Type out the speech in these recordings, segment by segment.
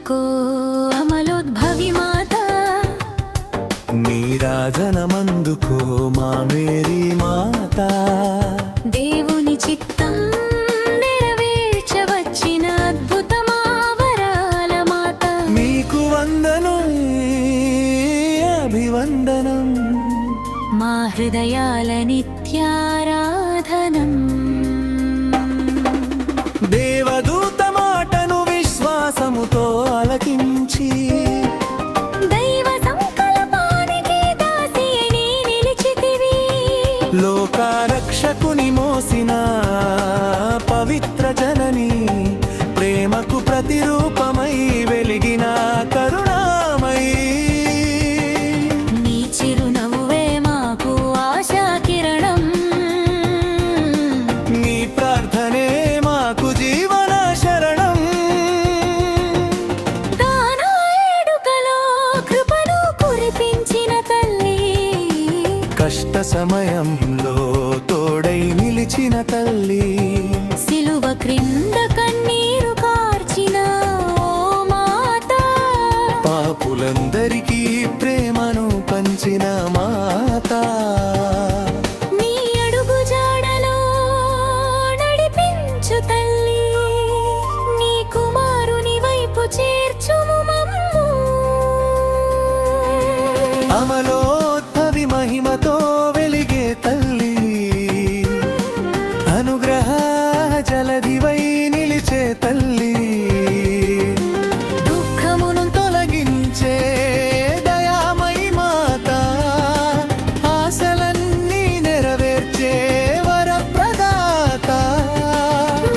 అందుకో అమలోద్భవి మాత, నీరాజనమందుకో మా మేరీ మాత. దేవుని చిత్తం నెరవేర్చవచ్చిన అద్భుతమా వరాల మాత, మీకు వందనం అభివందనం, మా హృదయాల నిత్యారాధనం. దేవదూత మాటను విశ్వాసముతో ఆలకించి, దైవ సంకల్పానికి దాసిని నిలిచితివి. లోకారక్షకుని మోసిన పవిత్ర జనని, ప్రేమకు ప్రతిరూపమై వెలిగిన కరుణామయి. నీ చిరునవ్వే మాకు ఆశా కిరణం, నీ ప్రార్థనే మాకు జీవన శరణం. తానా ఏడుకలో కృపను కురిపించిన తల్లి, కష్ట సమయంలో తోడై నిలిచిన తల్లి, సిలువ క్రింద కన్నీరు కార్చిన ఓ మాత, పాపులందరికీ ప్రేమను పంచిన మాత. నీ అడుగు జాడలో నడిపించు తల్లి, నీ కుమారుని వైపు చేర్చుము మమ్ము. అమలోద్భవి మహిమతో వెలిగే తల్లి, అనుగ్రహ జలధివై నిలిచే తల్లి, దుఃఖమును తొలగించే దయామయి మాత, ఆశలన్నీ నెరవేర్చే వరప్రదాత.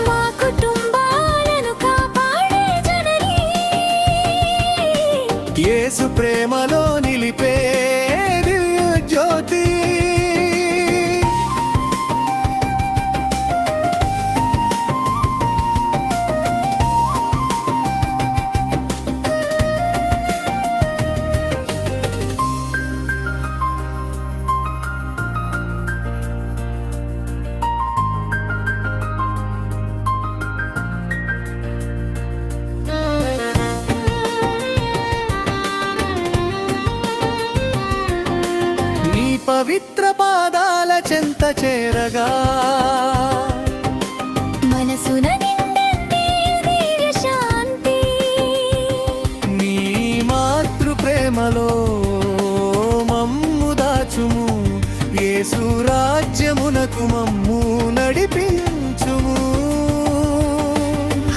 మా కుటుంబాలను కాపాడే జనని, యేసు ప్రేమలో నిలిపే దివ్య జ్యోతి. నీ పవిత్ర పాదాల చెంత చేరగా, మనసున నిండండి దివ్య శాంతి. నీ మాతృ ప్రేమలో మమ్ము దాచుము, యేసు రాజ్యమునకు మమ్ము నడిపించుము.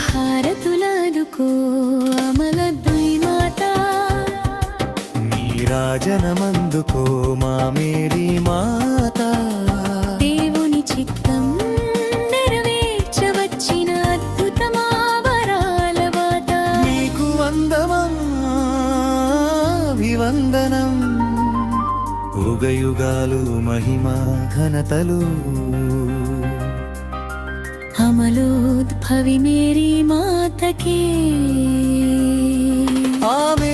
హారతులాదుకో అమలోద్భవి మాత, నీరాజనమందుకో మా మేరీ మాత. దేవుని చిత్తం నెరవేర్చవచ్చిన అద్భుతమా వరాల మాత, నీకు వందమా అభివందనం, యుగయుగాలు మహిమ ఘనతలు. అమలోద్భవి మేరీ మాతకే ఆమె